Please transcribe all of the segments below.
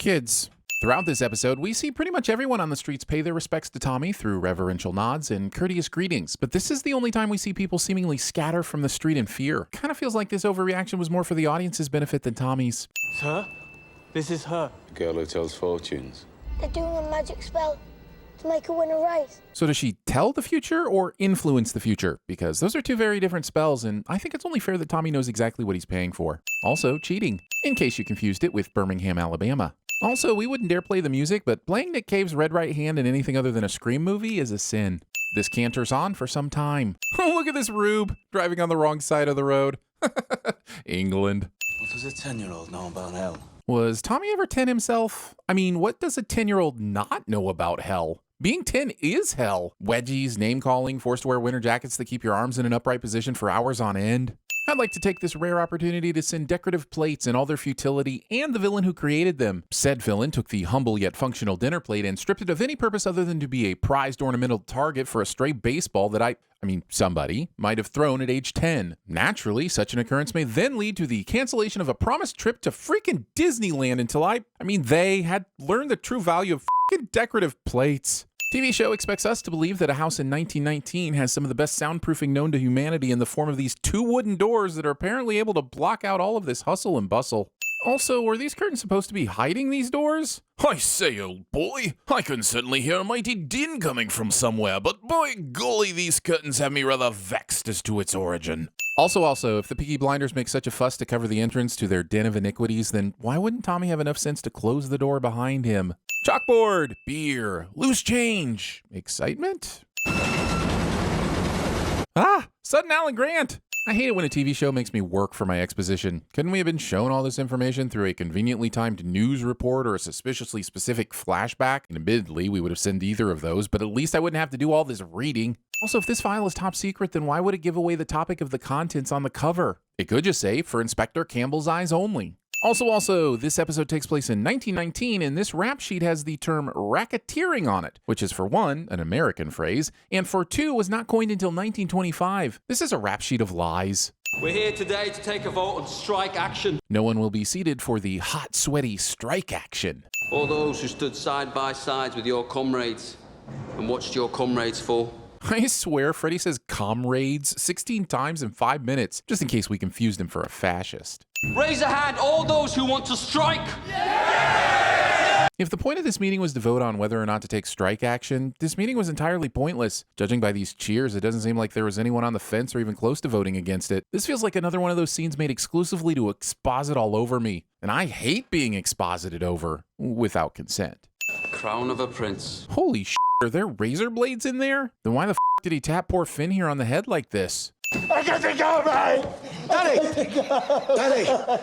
Kids. Throughout this episode, we see pretty much everyone on the streets pay their respects to Tommy through reverential nods and courteous greetings, but this is the only time we see people seemingly scatter from the street in fear. Kind of feels like this overreaction was more for the audience's benefit than Tommy's. Sir, this is her. The girl who tells fortunes. They're doing a magic spell to make her win a race. So does she tell the future or influence the future? Because those are two very different spells, and I think it's only fair that Tommy knows exactly what he's paying for. Also, cheating, in case you confused it with Birmingham, Alabama. Also, we wouldn't dare play the music, but playing Nick Cave's Red Right Hand in anything other than a Scream movie is a sin. This canters on for some time. Oh, look at this rube, driving on the wrong side of the road. England. What does a 10-year-old know about hell? Was Tommy ever 10 himself? I mean, what does a 10-year-old not know about hell? Being 10 is hell. Wedgies, name-calling, forced to wear winter jackets that keep your arms in an upright position for hours on end. I'd like to take this rare opportunity to send decorative plates in all their futility and the villain who created them. Said villain took the humble yet functional dinner plate and stripped it of any purpose other than to be a prized ornamental target for a stray baseball that somebody might have thrown at age 10. Naturally, such an occurrence may then lead to the cancellation of a promised trip to freaking Disneyland until they had learned the true value of freaking decorative plates. TV show expects us to believe that a house in 1919 has some of the best soundproofing known to humanity in the form of these two wooden doors that are apparently able to block out all of this hustle and bustle. Also, were these curtains supposed to be hiding these doors? I say, old boy, I can certainly hear a mighty din coming from somewhere, but by golly, these curtains have me rather vexed as to its origin. Also, if the Peaky Blinders make such a fuss to cover the entrance to their den of iniquities, then why wouldn't Tommy have enough sense to close the door behind him? Chalkboard, beer, loose change, excitement? Sudden Alan Grant! I hate it when a TV show makes me work for my exposition. Couldn't we have been shown all this information through a conveniently timed news report or a suspiciously specific flashback? And admittedly, we would have sent either of those, but at least I wouldn't have to do all this reading. Also, if this file is top secret, then why would it give away the topic of the contents on the cover? It could just say, for Inspector Campbell's eyes only. Also, this episode takes place in 1919, and this rap sheet has the term racketeering on it, which is, for one, an American phrase, and for two, was not coined until 1925. This is a rap sheet of lies. We're here today to take a vote on strike action. No one will be seated for the hot, sweaty strike action. All those who stood side by side with your comrades and watched your comrades fall. I swear Freddy says comrades 16 times in 5 minutes, just in case we confused him for a fascist. Raise a hand, all those who want to strike! Yeah! If the point of this meeting was to vote on whether or not to take strike action, this meeting was entirely pointless. Judging by these cheers, it doesn't seem like there was anyone on the fence or even close to voting against it. This feels like another one of those scenes made exclusively to exposit all over me. And I hate being exposited over without consent. Crown of a prince. Holy shit, are there razor blades in there? Then why the did he tap poor Finn here on the head like this? I got to go, mate!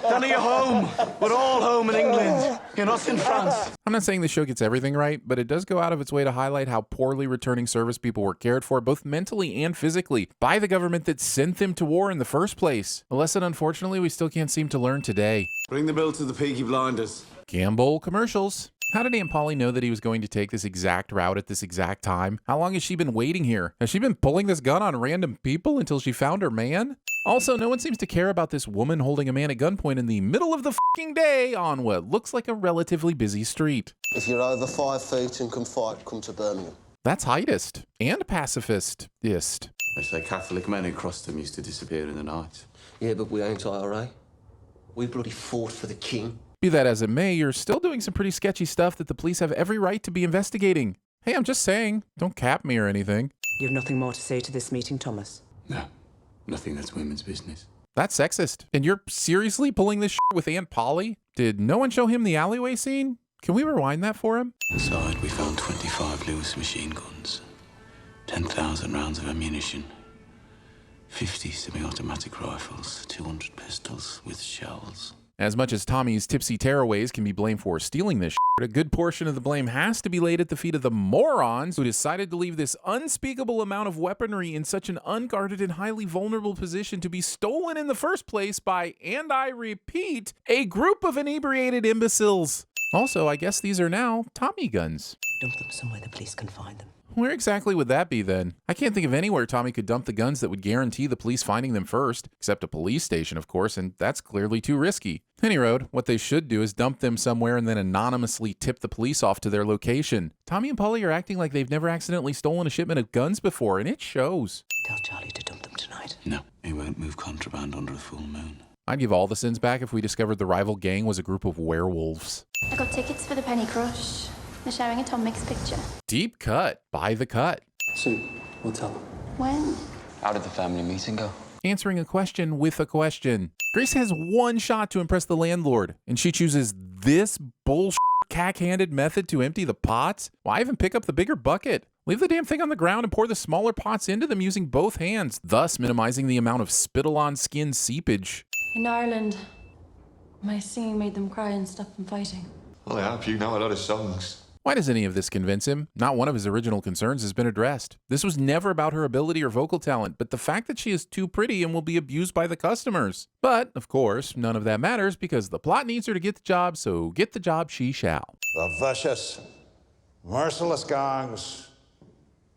Danny, you're home. We're all home in England. You're not in France. I'm not saying the show gets everything right, but it does go out of its way to highlight how poorly returning service people were cared for, both mentally and physically, by the government that sent them to war in the first place. A lesson, unfortunately, we still can't seem to learn today. Bring the bill to the Peaky Blinders. Gamble commercials. How did Aunt Polly know that he was going to take this exact route at this exact time? How long has she been waiting here? Has she been pulling this gun on random people until she found her man? Also, no one seems to care about this woman holding a man at gunpoint in the middle of the f***ing day on what looks like a relatively busy street. If you're over 5 feet and can fight, come to Birmingham. That's heightist and pacifist-ist. They say Catholic men who crossed them used to disappear in the night. Yeah, but we ain't IRA. We bloody fought for the king. Be that as it may, you're still doing some pretty sketchy stuff that the police have every right to be investigating. Hey, I'm just saying, don't cap me or anything. You have nothing more to say to this meeting, Thomas? No, nothing that's women's business. That's sexist. And you're seriously pulling this with Aunt Polly? Did no one show him the alleyway scene? Can we rewind that for him? Inside, we found 25 Lewis machine guns, 10,000 rounds of ammunition, 50 semi-automatic rifles, 200 pistols with shells. As much as Tommy's tipsy tearaways can be blamed for stealing this a good portion of the blame has to be laid at the feet of the morons who decided to leave this unspeakable amount of weaponry in such an unguarded and highly vulnerable position to be stolen in the first place by, and I repeat, a group of inebriated imbeciles. Also, I guess these are now Tommy guns. Dump them somewhere the police can find them. Where exactly would that be then? I can't think of anywhere Tommy could dump the guns that would guarantee the police finding them first, except a police station, of course, and that's clearly too risky. Any road, what they should do is dump them somewhere and then anonymously tip the police off to their location. Tommy and Polly are acting like they've never accidentally stolen a shipment of guns before, and it shows. Tell Charlie to dump them tonight. No, he won't move contraband under a full moon. I'd give all the sins back if we discovered the rival gang was a group of werewolves. I got tickets for the Penny Crush. They're showing a Tom Mix picture. Deep cut. Buy the cut. Soon, we'll tell them. When? How did the family meeting go? Answering a question with a question. Grace has one shot to impress the landlord, and she chooses this bullshit cack-handed method to empty the pots? Why even pick up the bigger bucket? Leave the damn thing on the ground and pour the smaller pots into them using both hands, thus minimizing the amount of spittle-on-skin seepage. In Ireland, my singing made them cry and stop them fighting. Well, I hope you know a lot of songs. Why does any of this convince him? Not one of his original concerns has been addressed. This was never about her ability or vocal talent, but the fact that she is too pretty and will be abused by the customers. But, of course, none of that matters because the plot needs her to get the job, so get the job she shall. The vicious, merciless gangs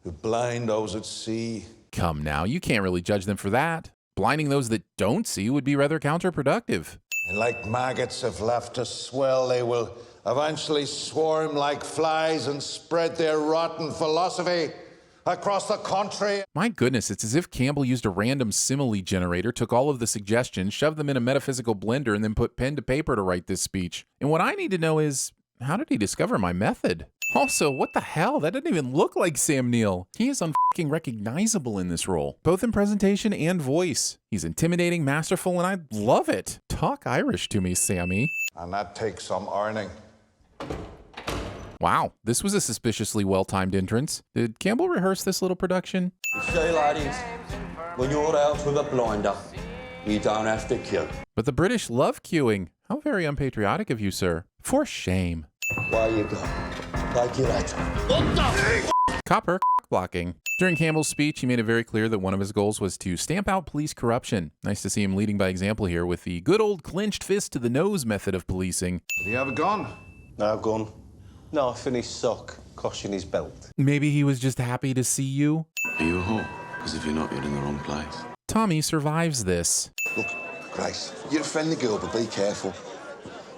who blind those at sea. Come now, you can't really judge them for that. Blinding those that don't see would be rather counterproductive. And like maggots if left to swell, they will eventually swarm like flies and spread their rotten philosophy across the country. My goodness, it's as if Campbell used a random simile generator, took all of the suggestions, shoved them in a metaphysical blender, and then put pen to paper to write this speech. And what I need to know is, how did he discover my method? Also, what the hell? That doesn't even look like Sam Neill. He is unfucking recognizable in this role, both in presentation and voice. He's intimidating, masterful, and I love it. Talk Irish to me, Sammy. And that takes some earning. Wow, this was a suspiciously well-timed entrance. Did Campbell rehearse this little production? See, ladies, when you're out with a blinder, you don't have to queue. But the British love queuing. How very unpatriotic of you, sir. For shame. Where you go? Like you later. What the Copper blocking. During Campbell's speech, he made it very clear that one of his goals was to stamp out police corruption. Nice to see him leading by example here with the good old clenched fist to the nose method of policing. Did he have a gun? No gun. Knife in his sock, cosh in his belt. Maybe he was just happy to see you. Are you a whore? Because if you're not, you're in the wrong place. Tommy survives this. Look, Grace, you're a friendly girl, but be careful.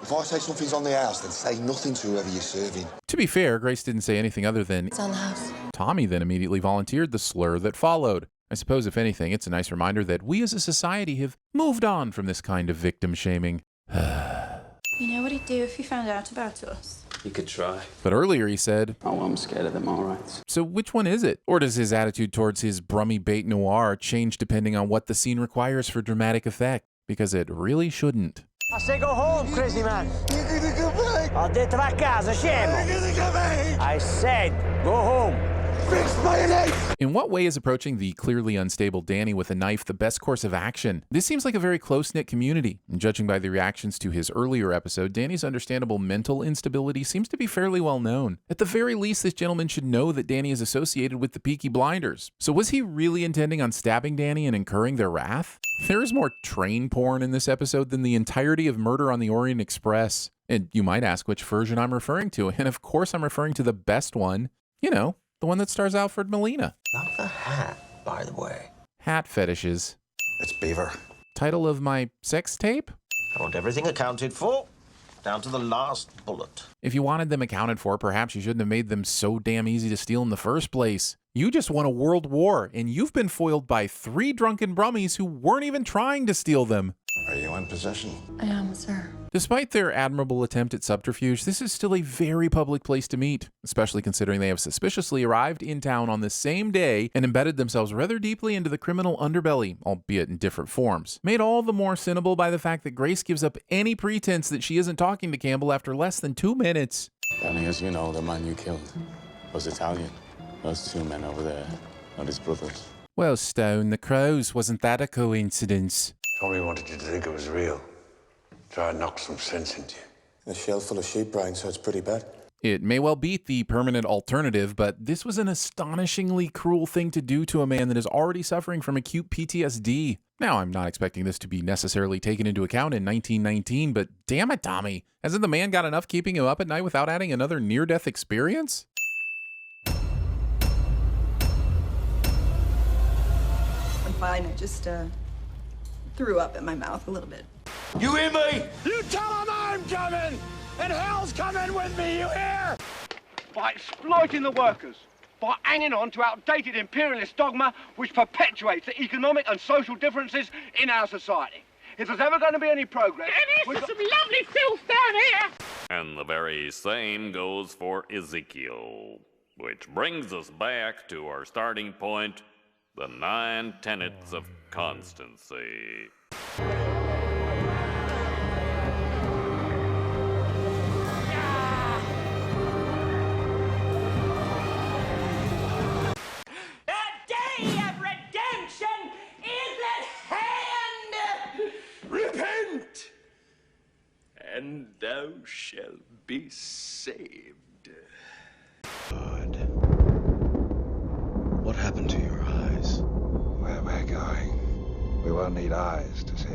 If I say something's on the house, then say nothing to whoever you're serving. To be fair, Grace didn't say anything other than It's on the house. Tommy then immediately volunteered the slur that followed. I suppose, if anything, it's a nice reminder that we as a society have moved on from this kind of victim shaming. You know what he'd do if he found out about us? You could try. But earlier he said, Oh, I'm scared of them, all right. so which one is it? Or does his attitude towards his brummy bait noir change depending on what the scene requires for dramatic effect? Because it really shouldn't. I say go home, crazy man. You're gonna come back! Ho detto va a casa, scemo. You're gonna come back! I said go home. Fix mayonnaise! In what way is approaching the clearly unstable Danny with a knife the best course of action? This seems like a very close-knit community, and judging by the reactions to his earlier episode, Danny's understandable mental instability seems to be fairly well known. At the very least, this gentleman should know that Danny is associated with the Peaky Blinders. So was he really intending on stabbing Danny and incurring their wrath? There is more train porn in this episode than the entirety of Murder on the Orient Express. And you might ask which version I'm referring to, and of course I'm referring to the best one. You know, the one that stars Alfred Molina. Love the hat, by the way. Hat fetishes. It's Beaver. Title of my sex tape? I want everything accounted for, down to the last bullet. If you wanted them accounted for, perhaps you shouldn't have made them so damn easy to steal in the first place. You just won a world war, and you've been foiled by 3 drunken brummies who weren't even trying to steal them. Are you in possession? I am, sir. Despite their admirable attempt at subterfuge, this is still a very public place to meet, especially considering they have suspiciously arrived in town on the same day and embedded themselves rather deeply into the criminal underbelly, albeit in different forms. Made all the more sinnable by the fact that Grace gives up any pretense that she isn't talking to Campbell after less than 2 minutes. Danny, as you know, the man you killed was Italian. Those 2 men over there, not his brothers. Well, Stone, the crows, wasn't that a coincidence? Tommy wanted you to think it was real. Try and knock some sense into you. A shell full of sheep brain, so it's pretty bad. It may well beat the permanent alternative, but this was an astonishingly cruel thing to do to a man that is already suffering from acute PTSD. Now, I'm not expecting this to be necessarily taken into account in 1919, but damn it, Tommy. Hasn't the man got enough keeping him up at night without adding another near-death experience? fine. I just threw up in my mouth a little bit. You hear me? You tell them I'm coming! And hell's coming with me, you hear? By exploiting the workers, by hanging on to outdated imperialist dogma which perpetuates the economic and social differences in our society. If there's ever going to be any progress... And there's some lovely filth down here! And the very same goes for Ezekiel. Which brings us back to our starting point, the 9 tenets of constancy. Repent, and thou shalt be saved. God, what happened to your eyes? Where we're going, we won't need eyes to see.